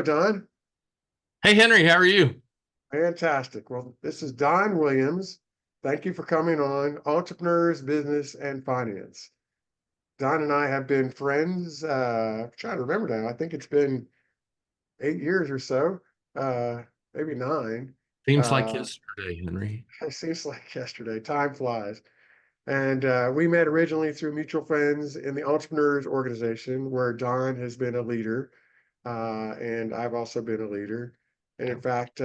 Don. Hey, Henry, how are you? Fantastic. Well, this is Don Williams. Thank you for coming on Entrepreneurs, Business, and Finance. Don and I have been friends. I'm trying to remember now. I think it's been 8 years or so, maybe nine. Seems like Uh, yesterday, Henry. it seems like yesterday. Time flies. And we met originally through mutual friends in the Entrepreneurs Organization, where Don has been a leader, and I've also been a leader. And in fact,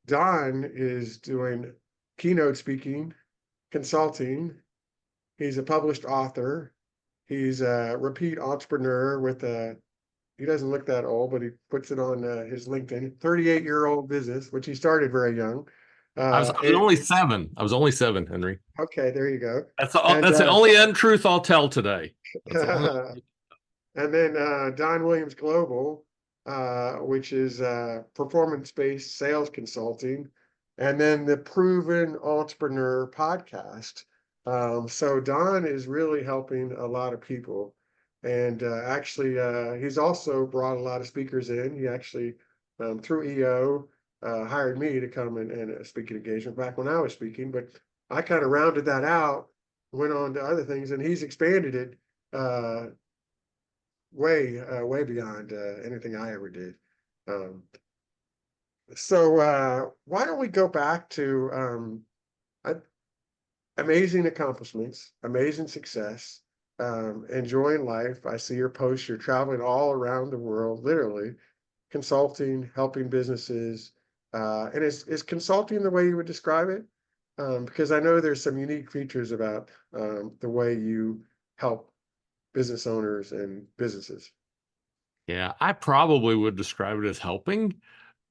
Don is doing keynote speaking, consulting. He's a published author. He's a repeat entrepreneur with he doesn't look that old, but he puts it on his LinkedIn, 38-year-old business, which he started very young. I was, I was And only seven. I was only seven, Henry. okay, there you go. And That's the only untruth I'll tell today. That's the only. and then Don Williams Global, which is performance-based sales consulting, and then the Proven Entrepreneur podcast. So Don is really helping a lot of people, and actually, he's also brought a lot of speakers in. He actually, through EO, hired me to come and a speaking engagement back when I was speaking, but I kind of rounded that out, went on to other things, and he's expanded it. Way beyond anything I ever did. Um, so why don't we go back to uh, amazing accomplishments, amazing success, enjoying life. I see your posts. You're traveling all around the world, literally, consulting, helping businesses. And is consulting the way you would describe it? Because I know there's some unique features about the way you help business owners and businesses. Yeah, I probably would describe it as helping,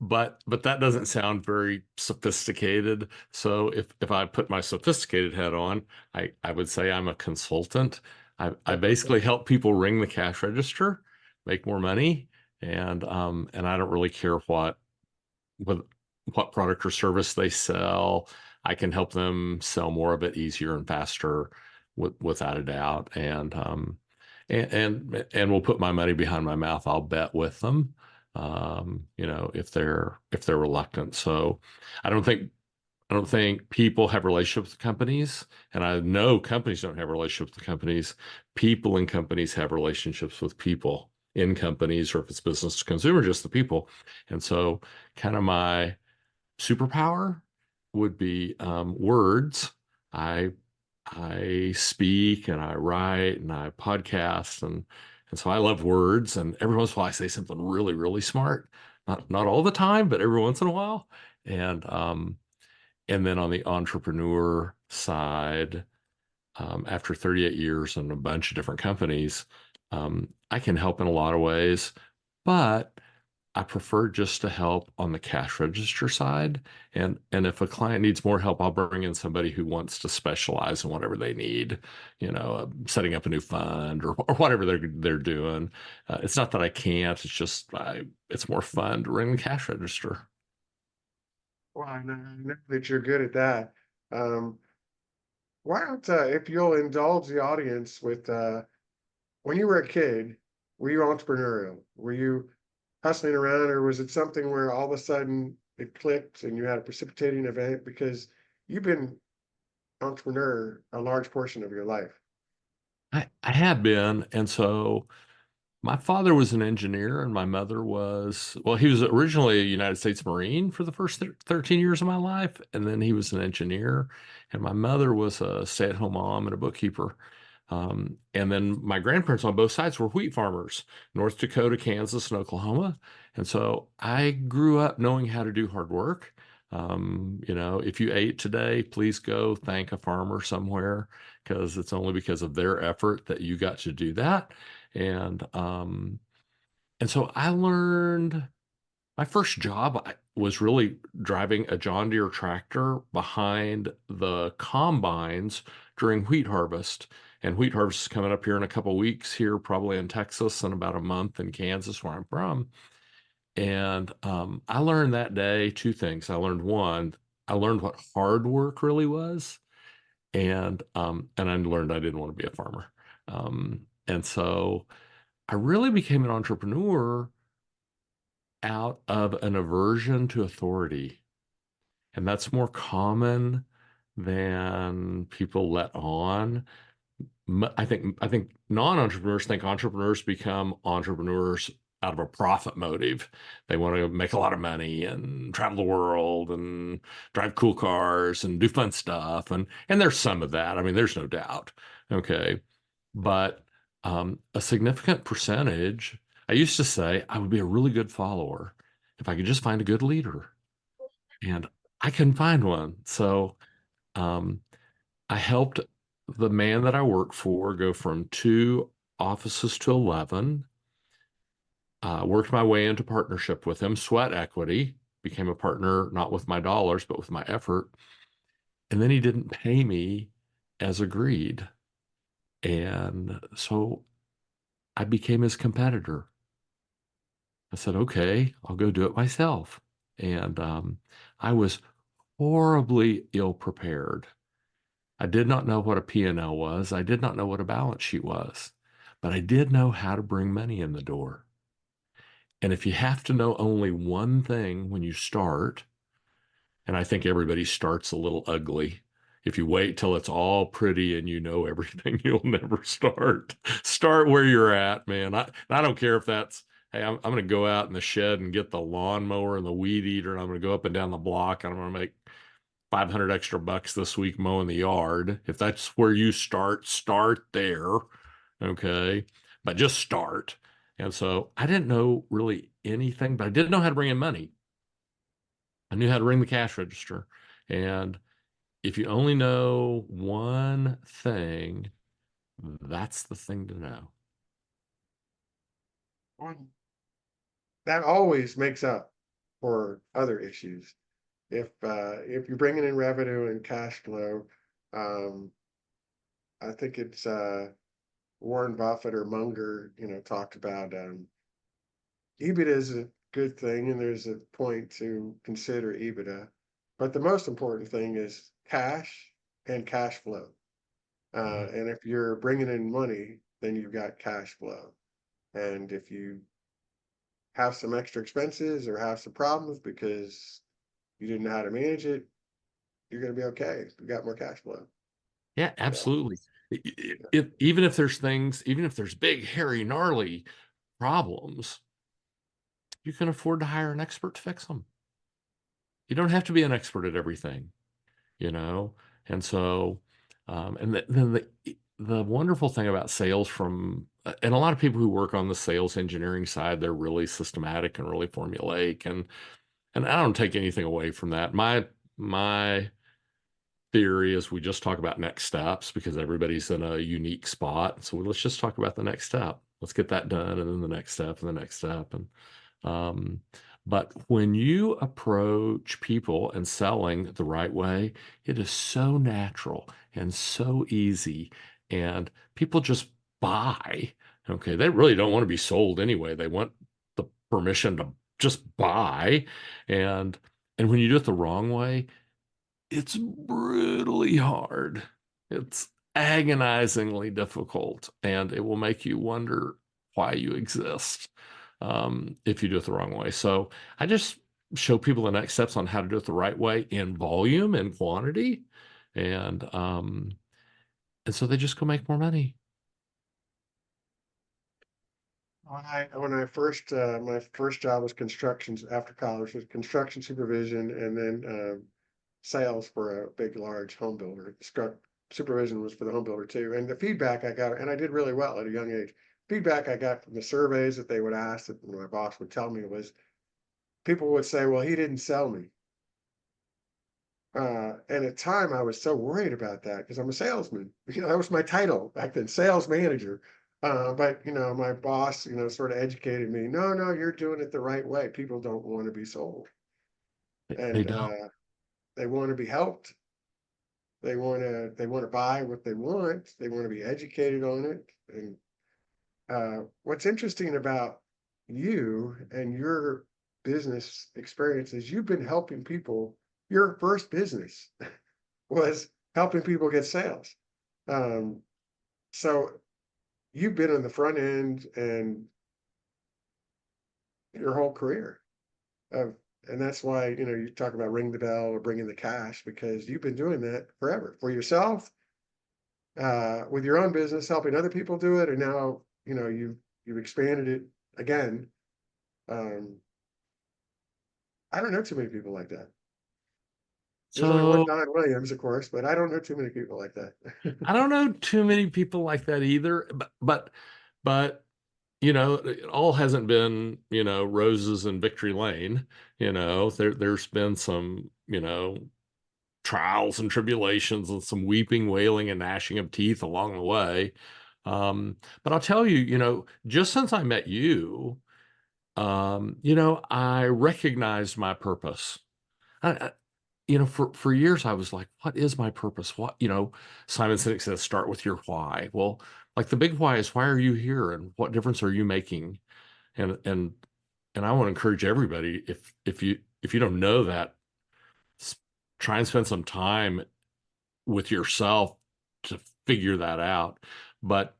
but that doesn't sound very sophisticated. So if I put my sophisticated hat on, I would say I'm a consultant. I basically help people ring the cash register, make more money, and I don't really care what what product or service they sell. I can help them sell more of it easier and faster, without a doubt. And we'll put my money behind my mouth. I'll bet with them. If they're reluctant. So I don't think I don't think people have relationships with companies, and I know companies don't have relationships with companies. People in companies have relationships with people in companies, or if it's business to consumer, just the people. And so, kind of my superpower would be words. I I speak and I write and I podcast, and so I love words. And every once in a while I say something really, really smart. Not all the time, but every once in a while. And um and then on the entrepreneur side, after 38 years and a bunch of different companies, I can help in a lot of ways, but I prefer just to help on the cash register side. And if a client needs more help, I'll bring in somebody who wants to specialize in whatever they need, setting up a new fund or whatever they're doing. It's not that I can't, it's just it's more fun to ring the cash register. Well, I know that you're good at that. Um, why don't, if you'll indulge the audience with, when you were a kid, were you entrepreneurial? Were you hustling around, or was it something where all of a sudden it clicked and you had a precipitating event? Because you've been entrepreneur a large portion of your life. I had been, and so my father was an engineer, and my mother was, well, he was originally a United States Marine for the first 13 years of my life, and then he was an engineer. And my mother was a stay-at-home mom and a bookkeeper. And then my grandparents on both sides were wheat farmers, North Dakota, Kansas, and Oklahoma. And so I grew up knowing how to do hard work. If you ate today, please go thank a farmer somewhere, because it's only because of their effort that you got to do that. And um, and so I learned my first job was really driving a John Deere tractor behind the combines during wheat harvest. And wheat harvest is coming up here in a couple weeks here, probably in Texas, and about a month in Kansas, where I'm from. And I learned that day two things. I learned one, I learned what hard work really was, and I learned I didn't want to be a farmer. And so I really became an entrepreneur out of an aversion to authority. And that's more common than people let on. I think non-entrepreneurs think entrepreneurs become entrepreneurs out of a profit motive. They want to make a lot of money and travel the world and drive cool cars and do fun stuff. And there's some of that. I mean, there's no doubt. Okay. But a significant percentage, I used to say I would be a really good follower if I could just find a good leader. And I couldn't find one. So um, I helped the man that I work for go from 2 offices to 11, worked my way into partnership with him, sweat equity, became a partner, not with my dollars, but with my effort. And then he didn't pay me as agreed. And so I became his competitor. I said, okay, I'll go do it myself. And I was horribly ill prepared. I did not know what a P&L was. I did not know what a balance sheet was, but I did know how to bring money in the door. And if you have to know only one thing when you start, and I think everybody starts a little ugly. If you wait till it's all pretty and you know everything, you'll never start. Start where you're at, man. I don't care if that's, hey, I'm going to go out in the shed and get the lawnmower and the weed eater, and I'm going to go up and down the block, and I'm going to make 500 extra bucks this week mowing the yard. If that's where you start, start there. Okay. But just start. And so I didn't know really anything, but I did know how to bring in money. I knew how to ring the cash register. And if you only know one thing, that's the thing to know. That always makes up for other issues. If you're bringing in revenue and cash flow, um, I think it's Warren Buffett or Munger, talked about EBITDA is a good thing, and there's a point to consider EBITDA. But the most important thing is cash and cash flow. And if you're bringing in money, then you've got cash flow. And if you have some extra expenses or have some problems because you didn't know how to manage it, you're going to be okay. You got more cash flow. Yeah, So, absolutely. yeah. Even if there's things, even if there's big, hairy, gnarly problems, you can afford to hire an expert to fix them. You don't have to be an expert at everything, you know? And so, then the wonderful thing about sales and a lot of people who work on the sales engineering side, they're really systematic and really formulaic. And I don't take anything away from that. My theory is we just talk about next steps because everybody's in a unique spot. So let's just talk about the next step. Let's get that done, and then the next step, and the next step. Um, but when you approach people and selling the right way, it is so natural and so easy, and people just buy. Okay, they really don't want to be sold anyway. They want the permission to just buy, and and when you do it the wrong way, it's brutally hard. It's agonizingly difficult, and it will make you wonder why you exist if you do it the wrong way. So I just show people the next steps on how to do it the right way in volume and quantity, and um, and so they just go make more money. When I first my first job was constructions after college was construction supervision, and then sales for a big large home builder. Supervision was for the home builder too. And the feedback I got, and I did really well at a young age. Feedback I got from the surveys that they would ask, that my boss would tell me, was people would say, "Well, he didn't sell me." And at the time, I was so worried about that because I'm a salesman. That was my title back then, sales manager. But my boss, sort of educated me. No, no, you're doing it the right way. People don't want to be sold, They and don't. they want to be helped. They want to buy what they want. They want to be educated on it. And what's interesting about you and your business experience is you've been helping people. Your first business was helping people get sales. Um, so you've been on the front end and your whole career. of, and that's why, you talk about ring the bell or bringing the cash, because you've been doing that forever for yourself, with your own business, helping other people do it. And now, you've expanded it again. Um, I don't know too many people like that. There's only one So Don Williams, of course, but I don't know too many people like that. I don't know too many people like that either, but it all hasn't been, roses and victory lane. There's been some, trials and tribulations and some weeping, wailing, and gnashing of teeth along the way. But I'll tell you, just since I met you, I recognized my purpose. For years I was like, what is my purpose? Simon Sinek says, start with your why. Well, like the big why is, why are you here and what difference are you making? And and I want to encourage everybody, if you don't know that, s- try and spend some time with yourself to figure that out. But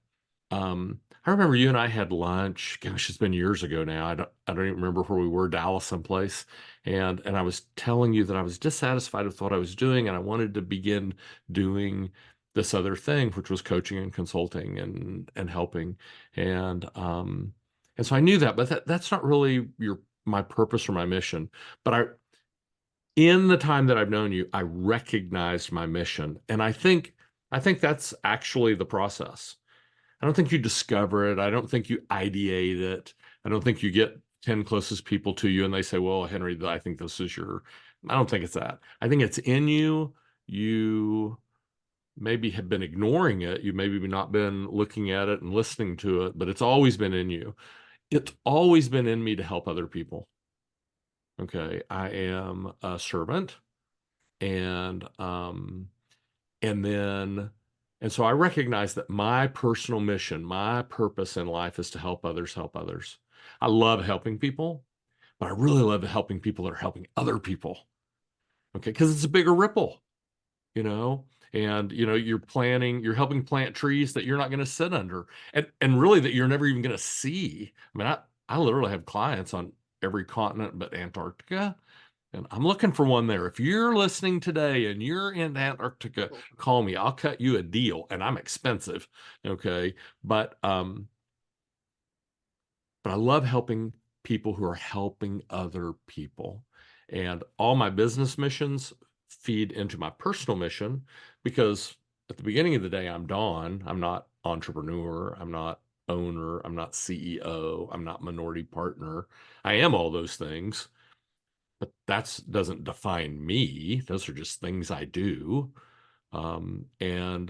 I remember you and I had lunch. Gosh, it's been years ago now. I don't even remember where we were, Dallas someplace. And I was telling you that I was dissatisfied with what I was doing, and I wanted to begin doing this other thing, which was coaching and consulting and helping. And and so I knew that, but that's not really my purpose or my mission. But in the time that I've known you, I recognized my mission. And I think that's actually the process. I don't think you discover it. I don't think you ideate it. I don't think you get 10 closest people to you and they say, well, Henry, I think this is I don't think it's that. I think it's in you. You maybe have been ignoring it. You maybe not been looking at it and listening to it, but it's always been in you. It's always been in me to help other people. Okay. I am a servant, and and then and so I recognize that my personal mission, my purpose in life is to help others help others. I love helping people, but I really love helping people that are helping other people. Okay, because it's a bigger ripple, you know and you're helping plant trees that you're not going to sit under, and really that you're never even going to see. I mean, I literally have clients on every continent but Antarctica. And I'm looking for one there. If you're listening today and you're in Antarctica, call me. I'll cut you a deal, and I'm expensive. Okay. But um, but I love helping people who are helping other people. And all my business missions feed into my personal mission, because at the beginning of the day, I'm Don. I'm not entrepreneur. I'm not owner. I'm not CEO. I'm not minority partner. I am all those things, but that doesn't define me. Those are just things I do. And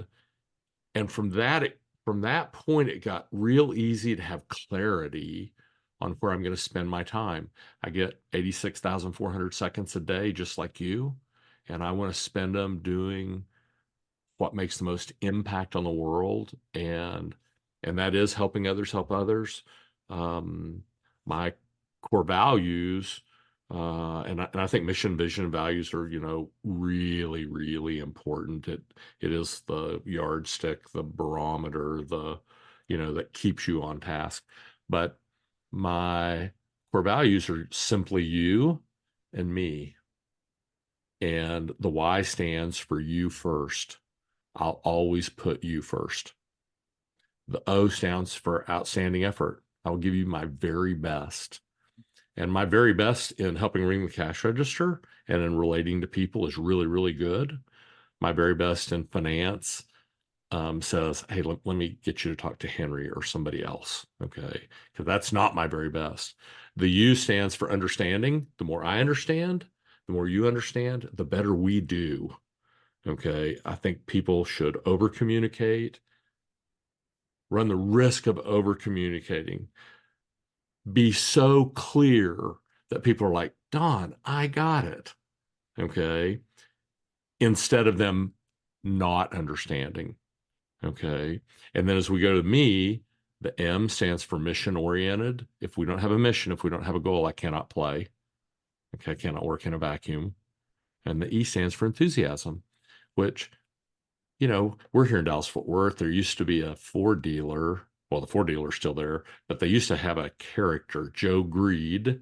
from that point, it got real easy to have clarity on where I'm going to spend my time. I get 86,400 seconds a day, just like you, and I want to spend them doing what makes the most impact on the world, and that is helping others help others. Um, my core values, and I think mission, vision, and values are, really, really important. It is the yardstick, the barometer, that keeps you on task. But my core values are simply you and me, and the Y stands for you first. I'll always put you first. The O stands for outstanding effort. I'll give you my very best. And my very best in helping ring the cash register and in relating to people is really, really good. My very best in finance says, hey, let me get you to talk to Henry or somebody else. Okay. Because that's not my very best. The U stands for understanding. The more I understand, the more you understand, the better we do. Okay. I think people should over communicate, run the risk of over communicating, be so clear that people are like, Don, I got it. Okay. Instead of them not understanding. Okay. And then as we go to me, the M stands for mission oriented. If we don't have a mission, if we don't have a goal, I cannot play. Okay. I cannot work in a vacuum. And the E stands for enthusiasm, which, we're here in Dallas Fort Worth. There used to be a Ford dealer. Well, the Ford dealer's still there, but they used to have a character, Joe Greed,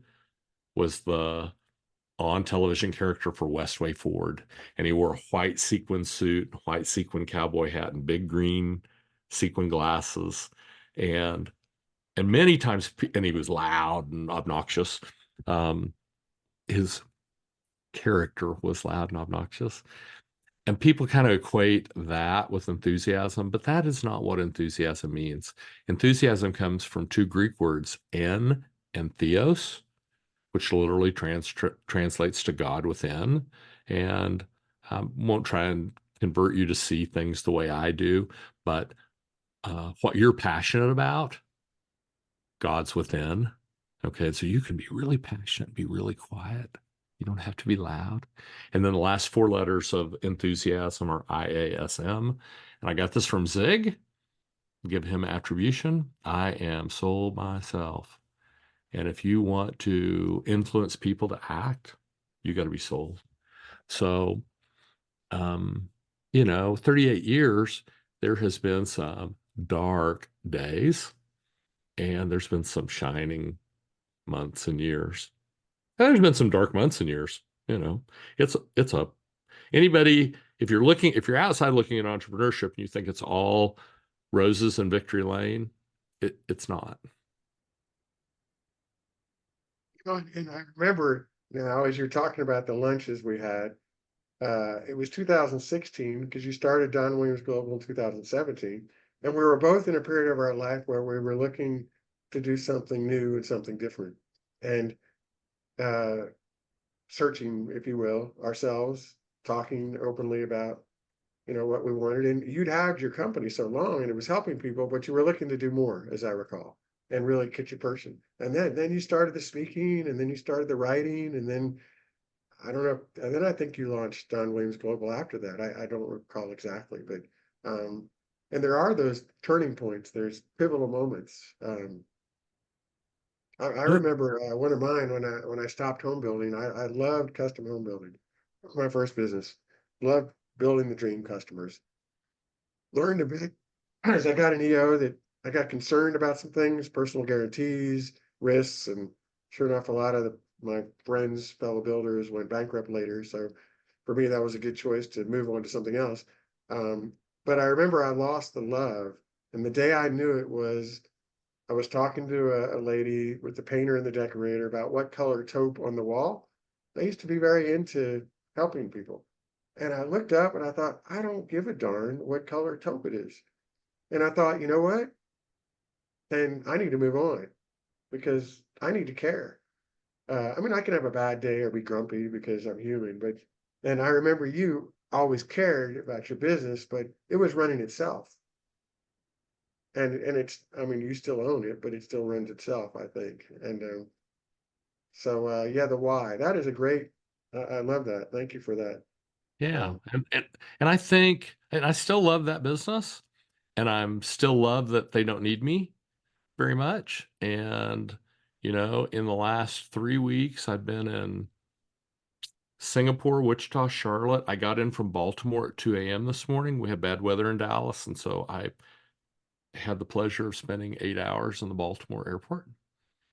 was the on television character for Westway Ford, and he wore a white sequin suit, white sequin cowboy hat, and big green sequin glasses, and many times, and he was loud and obnoxious. Um, his character was loud and obnoxious, and people kind of equate that with enthusiasm, but that is not what enthusiasm means. Enthusiasm comes from two Greek words, en and theos, which literally translates to God within. And won't try and convert you to see things the way I do, but what you're passionate about, God's within. Okay, so you can be really passionate, be really quiet. You don't have to be loud. And then the last four letters of enthusiasm are IASM. And I got this from Zig. Give him attribution. I am soul myself. And if you want to influence people to act, you got to be sold. So, um, 38 years, there has been some dark days and there's been some shining months and years. And there's been some dark months and years. It's a anybody, if you're outside looking at entrepreneurship and you think it's all roses and victory lane, it's not. And I remember now, as you're talking about the lunches we had, it was 2016 because you started Don Williams Global in 2017, and we were both in a period of our life where we were looking to do something new and something different, and uh, searching, if you will, ourselves, talking openly about what we wanted. And you'd had your company so long, and it was helping people, but you were looking to do more, as I recall, and really catch a person. And then you started the speaking, and then you started the writing, and then I don't know. And then I think you launched Don Williams Global after that. I don't recall exactly, but and there are those turning points. There's pivotal moments. I remember one of mine when I stopped home building. I loved custom home building. It was my first business. Loved building the dream customers. Learned a bit as I got an EO that I got concerned about some things, personal guarantees, risks, and sure enough, a lot of my friends, fellow builders, went bankrupt later. So for me, that was a good choice to move on to something else. But I remember I lost the love, and the day I knew it was I was talking to a lady with the painter and the decorator about what color taupe on the wall. They used to be very into helping people. And I looked up and I thought, I don't give a darn what color taupe it is. And I thought, you know what? Then I need to move on because I need to care. I mean, I can have a bad day or be grumpy because I'm human, but and I remember you always cared about your business, but it was running itself. And it's, I mean, you still own it, but it still runs itself, I think. And yeah, the why. That is a great, I love that. Thank you for that. Yeah. Um, And I think, and I still love that business, and I'm still love that they don't need me very much. And, in the last 3 weeks, I've been in Singapore, Wichita, Charlotte. I got in from Baltimore at 2 a.m. this morning. We had bad weather in Dallas. And so I had the pleasure of spending 8 hours in the Baltimore airport.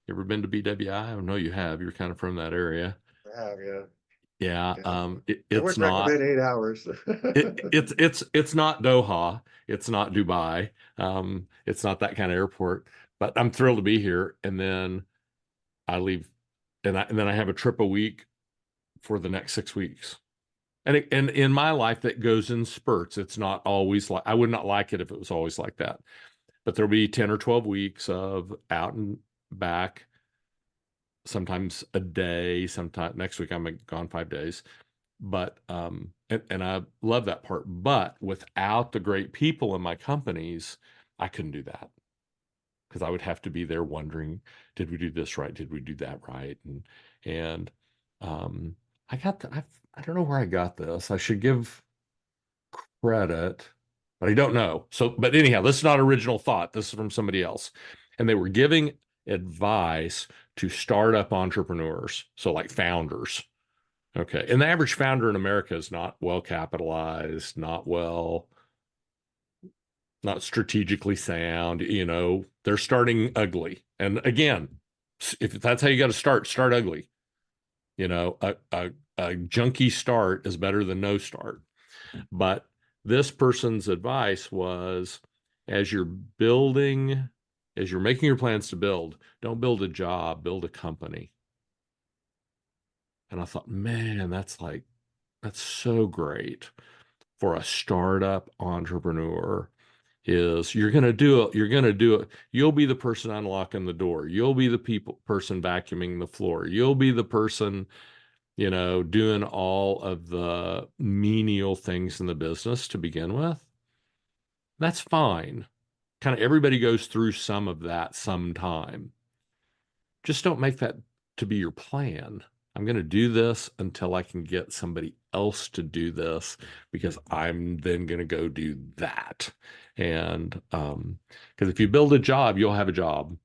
You ever been to BWI? I know you have. You're kind of from that area. I have, yeah, Yeah. yeah. I It's wouldn't not. recommend 8 hours. It's not Doha. It's not Dubai. It's not that kind of airport. But I'm thrilled to be here. And then I leave, and then I have a trip a week for the next 6 weeks. And in my life, that goes in spurts. It's not always like I would not like it if it was always like that. But there'll be 10 or 12 weeks of out and back, sometimes a day. Sometime next week I'm gone 5 days. But and I love that part. But without the great people in my companies, I couldn't do that because I would have to be there wondering, did we do this right? Did we do that right? And um, I don't know where I got this. I should give credit, but I don't know. So, but anyhow, this is not original thought. This is from somebody else, and they were giving advice to startup entrepreneurs, so like founders. Okay. And the average founder in America is not well capitalized, not strategically sound. They're starting ugly. And again, if that's how you got to start ugly. You know, a junky start is better than no start. But this person's advice was, as you're building, as you're making your plans to build, don't build a job, build a company. And I thought, man, that's so great for a startup entrepreneur. Is you're going to do it, you're going to do it. You'll be the person unlocking the door. You'll be the person vacuuming the floor. You'll be the person, doing all of the menial things in the business to begin with. That's fine. Kind of everybody goes through some of that sometime. Just don't make that to be your plan. I'm going to do this until I can get somebody else to do this because I'm then going to go do that. And because if you build a job, you'll have a job.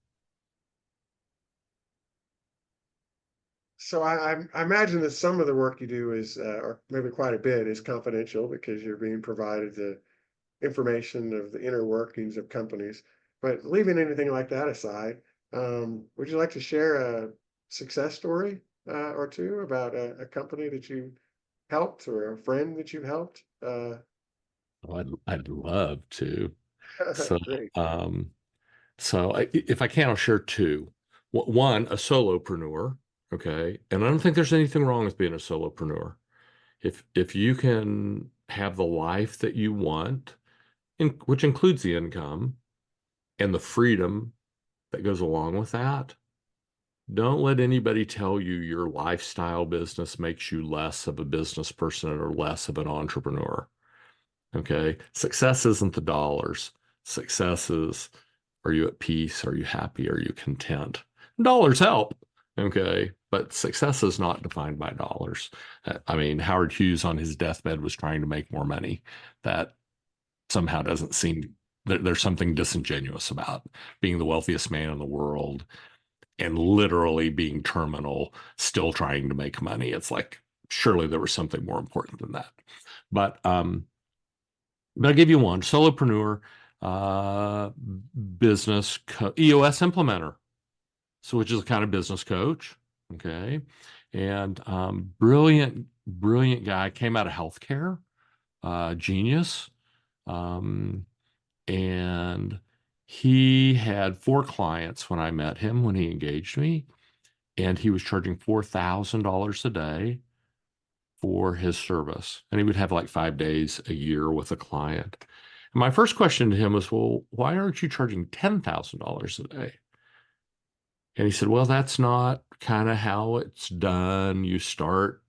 So I imagine that some of the work you do is, or maybe quite a bit, is confidential because you're being provided the information of the inner workings of companies. But leaving anything like that aside, would you like to share a success story or two about a company that you helped or a friend that you helped? Oh, I'd love to. So, Great. um, if I can, I'll share two. One, a solopreneur. Okay. And I don't think there's anything wrong with being a solopreneur. If you can have the life that you want, which includes the income and the freedom that goes along with that, don't let anybody tell you your lifestyle business makes you less of a business person or less of an entrepreneur. Okay. Success isn't the dollars. Success is, are you at peace? Are you happy? Are you content? Dollars help. Okay. But success is not defined by dollars. I mean, Howard Hughes on his deathbed was trying to make more money. That somehow doesn't seem, there's something disingenuous about being the wealthiest man in the world and literally being terminal, still trying to make money. It's like, surely there was something more important than that. But but I'll give you one solopreneur, uh, EOS implementer. So, which is a kind of business coach. Okay. And brilliant guy, came out of healthcare, genius. Um, and he had four clients when I met him, when he engaged me, and he was charging $4,000 a day for his service. And he would have like 5 days a year with a client. And my first question to him was, well, why aren't you charging $10,000 a day? And he said, well, that's not kind of how it's done. You start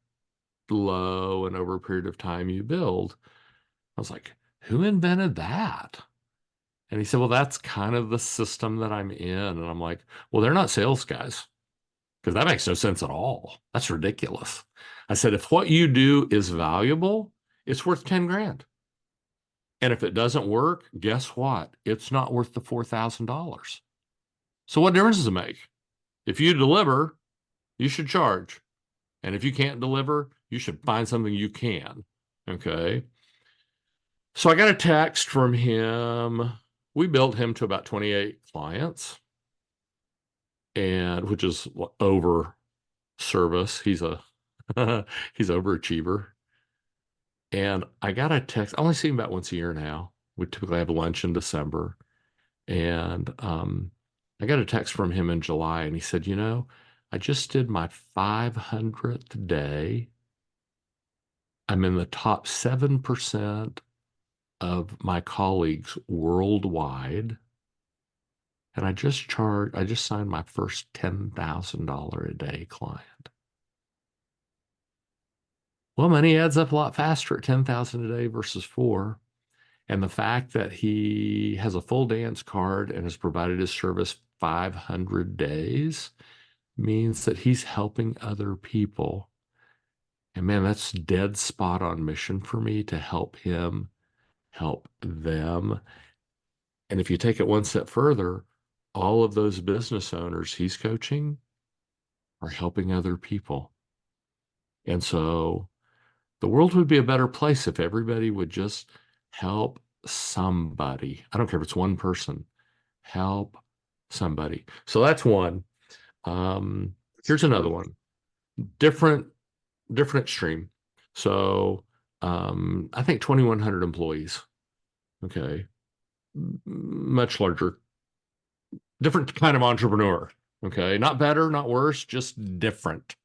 low and over a period of time you build. I was like, who invented that? And he said, well, that's kind of the system that I'm in. And I'm like, well, they're not sales guys because that makes no sense at all. That's ridiculous. I said, if what you do is valuable, it's worth 10 grand. And if it doesn't work, guess what? It's not worth the $4,000. So what difference does it make? If you deliver, you should charge. And if you can't deliver, you should find something you can. Okay. So I got a text from him. We built him to about 28 clients, and which is over service. He's a he's overachiever. And I got a text. I only see him about once a year now. We typically have lunch in December. And I got a text from him in July, and he said, I just did my 500th day. I'm in the top 7% of my colleagues worldwide. And I just signed my first $10,000 a day client. Well, money adds up a lot faster at 10,000 a day versus four. And the fact that he has a full dance card and has provided his service 500 days means that he's helping other people. And man, that's dead spot on mission for me to help him help them. And if you take it one step further, all of those business owners he's coaching are helping other people. And so the world would be a better place if everybody would just help somebody. I don't care if it's one person, help somebody. So that's one. It's Here's another terrific. one. different different extreme. So I think 2,100 employees. Okay, much larger, different kind of entrepreneur. Okay, not better, not worse, just different.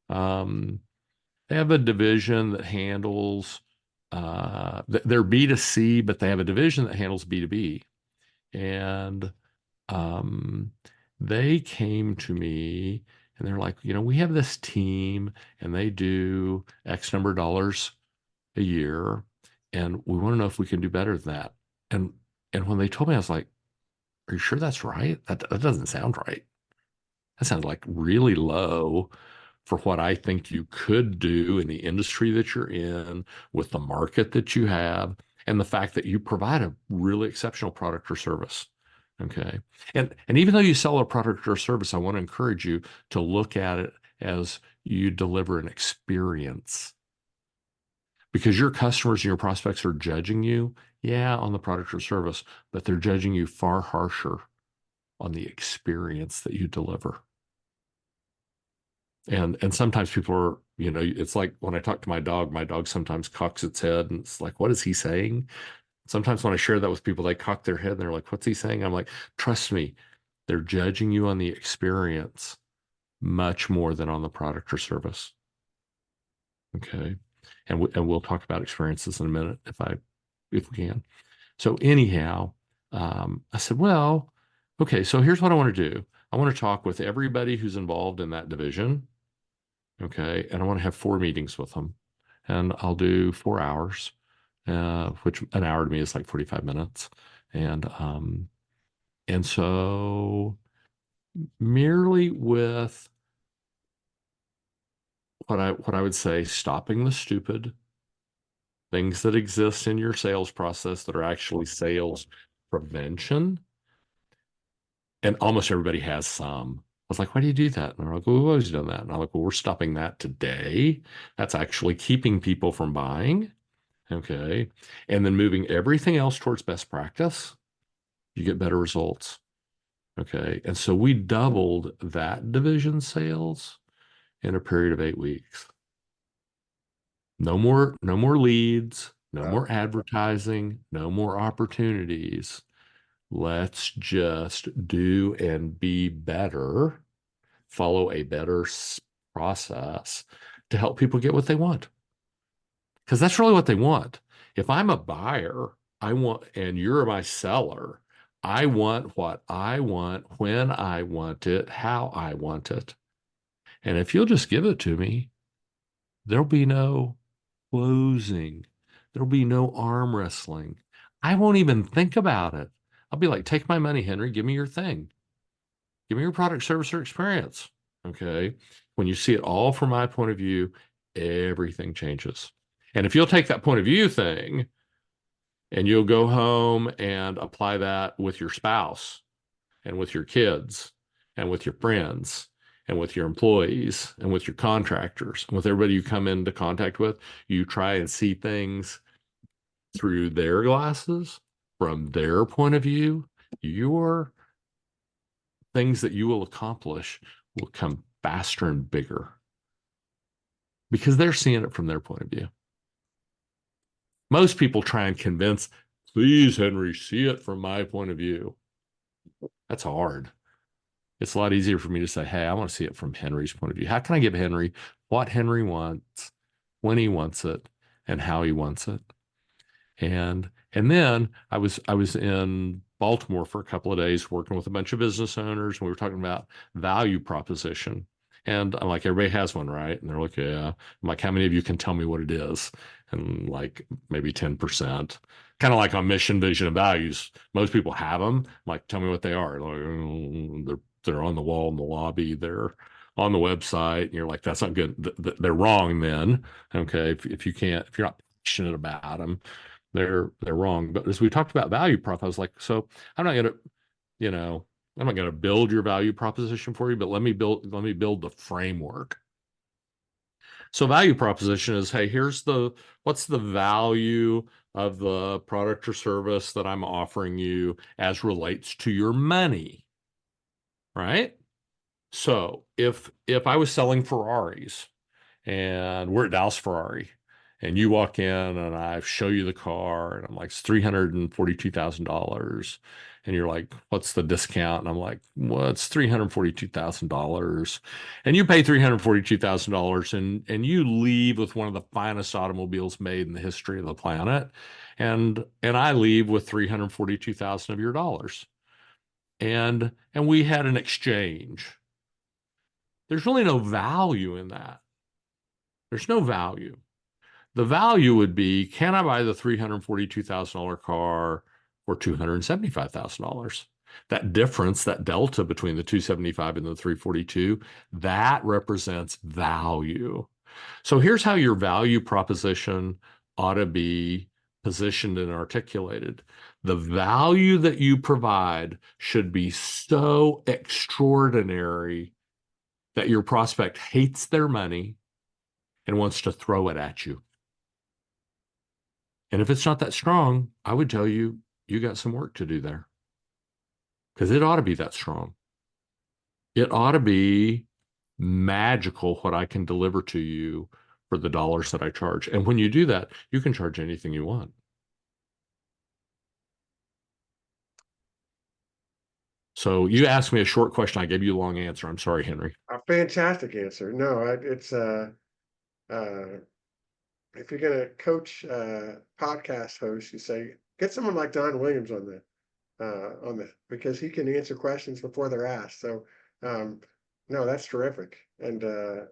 Um, they have a division that handles they're B2C, but they have a division that handles B2B. And um, they came to me and they're like, we have this team and they do X number of dollars a year, and we want to know if we can do better than that. And and when they told me, I was like, "Are you sure that's right? That doesn't sound right. That sounds like really low for what I think you could do in the industry that you're in, with the market that you have, and the fact that you provide a really exceptional product or service." Okay. And even though you sell a product or service, I want to encourage you to look at it as you deliver an experience, because your customers and your prospects are judging you, yeah, on the product or service, but they're judging you far harsher on the experience that you deliver. And sometimes people are, it's like when I talk to my dog sometimes cocks its head and it's like, what is he saying? Sometimes when I share that with people, they cock their head and they're like, what's he saying? I'm like, trust me, they're judging you on the experience much more than on the product or service. Okay. And we'll talk about experiences in a minute if we can. So anyhow, I said, well, okay, so here's what I want to do. I want to talk with everybody who's involved in that division. Okay. And I want to have 4 meetings with them. And I'll do 4 hours, which an hour to me is like 45 minutes. And so merely with what I would say, stopping the stupid things that exist in your sales process that are actually sales prevention. And almost everybody has some. I was like, why do you do that? And they're like, well, we've always done that. And I'm like, well, we're stopping that today. That's actually keeping people from buying. Okay. And then moving everything else towards best practice, you get better results. Okay. And so we doubled that division sales in a period of 8 weeks. No more leads, no Wow. more advertising, no more opportunities. Let's just do and be better, follow a better process to help people get what they want. Because that's really what they want. If I'm a buyer, I want, and you're my seller, I want what I want, when I want it, how I want it. And if you'll just give it to me, there'll be no closing. There'll be no arm wrestling. I won't even think about it. I'll be like, take my money, Henry. Give me your thing. Give me your product, service, or experience. Okay. When you see it all from my point of view, everything changes. And if you'll take that point of view thing and you'll go home and apply that with your spouse and with your kids and with your friends and with your employees and with your contractors and with everybody you come into contact with, you try and see things through their glasses, from their point of view, your things that you will accomplish will come faster and bigger because they're seeing it from their point of view. Most people try and convince, please, Henry, see it from my point of view. That's hard. It's a lot easier for me to say, hey, I want to see it from Henry's point of view. How can I give Henry what Henry wants, when he wants it, and how he wants it? And then I was in Baltimore for a couple of days working with a bunch of business owners, and we were talking about value proposition. And I'm like, everybody has one, right? And they're like, yeah. I'm like, how many of you can tell me what it is? And like maybe 10%. Kind of like on mission, vision, and values. Most people have them. I'm like, tell me what they are. Like, they're on the wall in the lobby. They're on the website. And you're like, that's not good. They're wrong then. Okay. If you can't, if you're not passionate about them, they're wrong. But as we talked about value prop, I was like, so I'm not gonna, you know, I'm not gonna build your value proposition for you, but let me build the framework. So value proposition is, hey, here's the what's the value of the product or service that I'm offering you as relates to your money, right? So if I was selling Ferraris and we're at Dallas Ferrari and you walk in and I show you the car and I'm like, it's $342,000. And you're like, what's the discount? And I'm like, well, it's $342,000. And you pay $342,000 and you leave with one of the finest automobiles made in the history of the planet. And I leave with 342,000 of your dollars. And we had an exchange. There's really no value in that. There's no value. The value would be, can I buy the $342,000 car for $275,000? That difference, that delta between the 275 and the 342, that represents value. So here's how your value proposition ought to be positioned and articulated. The value that you provide should be so extraordinary that your prospect hates their money and wants to throw it at you. And if it's not that strong, I would tell you, you got some work to do there because it ought to be that strong. It ought to be magical what I can deliver to you for the dollars that I charge. And when you do that, you can charge anything you want. So you asked me a short question. I gave you a long answer. I'm sorry, Henry. A fantastic answer. No, it's uh, if you're gonna coach podcast hosts, you say get someone like Don Williams on the because he can answer questions before they're asked. So no, that's terrific. And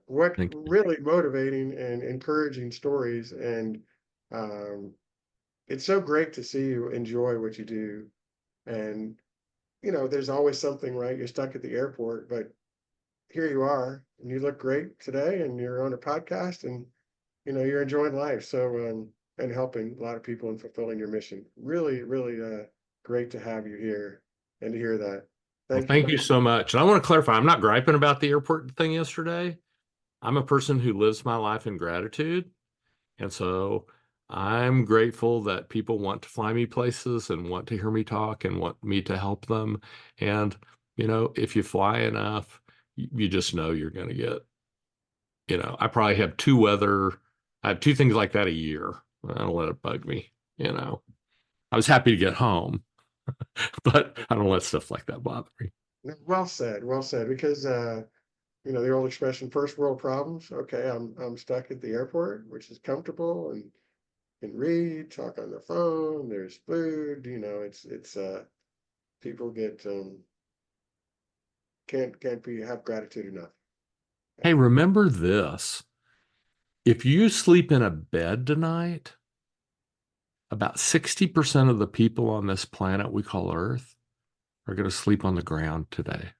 what Thank you. really motivating and encouraging stories. And um, it's so great to see you enjoy what you do. And there's always something, right? You're stuck at the airport, but here you are, and you look great today, and you're on a podcast, and you're enjoying life. So and helping a lot of people and fulfilling your mission. Really, really great to have you here and to hear that. Well, Thank you. thank you so much. And I want to clarify, I'm not griping about the airport thing yesterday. I'm a person who lives my life in gratitude. And so I'm grateful that people want to fly me places and want to hear me talk and want me to help them. And, if you fly enough, you just know you're going to get, I probably have I have two things like that a year. I don't let it bug me. I was happy to get home, but I don't let stuff like that bother me. Well said, well said. Because the old expression, first world problems. Okay, I'm stuck at the airport, which is comfortable and can read, talk on the phone. There's food. It's people get can't be have gratitude enough. Hey, remember this. If you sleep in a bed tonight, about 60% of the people on this planet we call Earth are going to sleep on the ground today.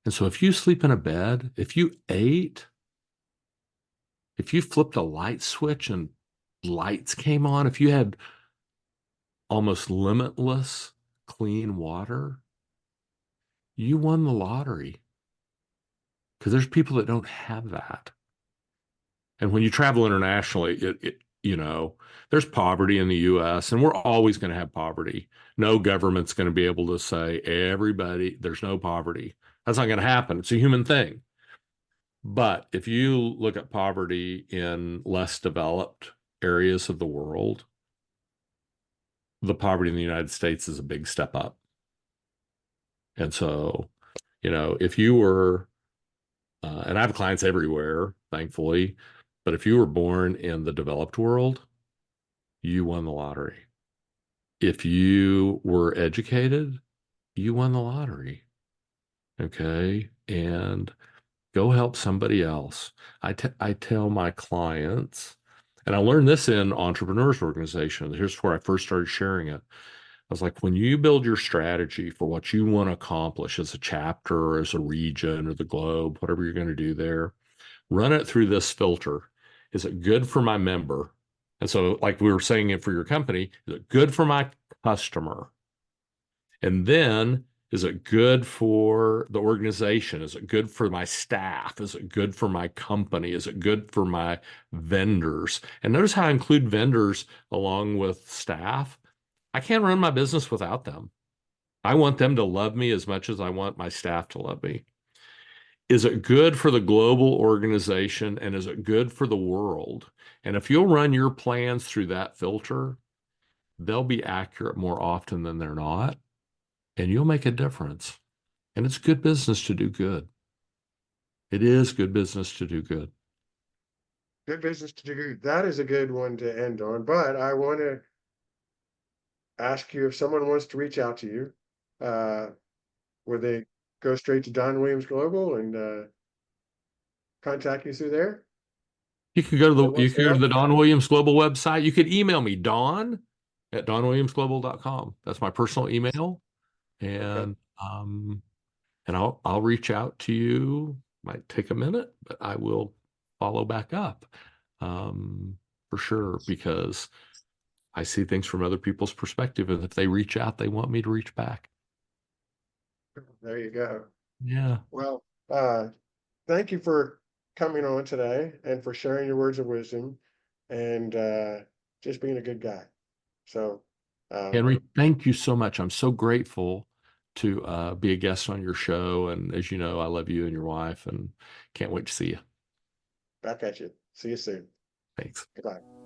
And so if you sleep in a bed, if you ate, if you flipped a light switch and lights came on, if you had almost limitless clean water, you won the lottery. Because there's people that don't have that. And when you travel internationally, there's poverty in the US, and we're always going to have poverty. No government's going to be able to say, everybody, there's no poverty. That's not going to happen. It's a human thing. But if you look at poverty in less developed areas of the world, the poverty in the United States is a big step up. And so, if you were, and I have clients everywhere, thankfully, but if you were born in the developed world, you won the lottery. If you were educated, you won the lottery. Okay. And go help somebody else. I tell my clients, and I learned this in entrepreneurs organizations. Here's where I first started sharing it. I was like, when you build your strategy for what you want to accomplish as a chapter or as a region or the globe, whatever you're going to do there, run it through this filter. Is it good for my member? And so, like we were saying it for your company, is it good for my customer? And then, is it good for the organization? Is it good for my staff? Is it good for my company? Is it good for my vendors? And notice how I include vendors along with staff. I can't run my business without them. I want them to love me as much as I want my staff to love me. Is it good for the global organization and is it good for the world? And if you'll run your plans through that filter, they'll be accurate more often than they're not, and you'll make a difference. And it's good business to do good. It is good business to do good. Good business to do. That is a good one to end on. But I want to ask you if someone wants to reach out to you, uh, would they go straight to Don Williams Global and contact you through there? That You wants to can go to help? the Don Williams Global website. You could email me, don@donwilliamsglobal.com. That's my personal email. Okay. And I'll reach out to you. Might take a minute, but I will follow back up. For sure, because I see things from other people's perspective. And if they reach out, they want me to reach back. There you go. Yeah. Well, thank you for coming on today and for sharing your words of wisdom and just being a good guy. So, um, Henry, thank you so much. I'm so grateful to be a guest on your show. And as you know, I love you and your wife and can't wait to see you. back at you. See you soon. Thanks. Goodbye.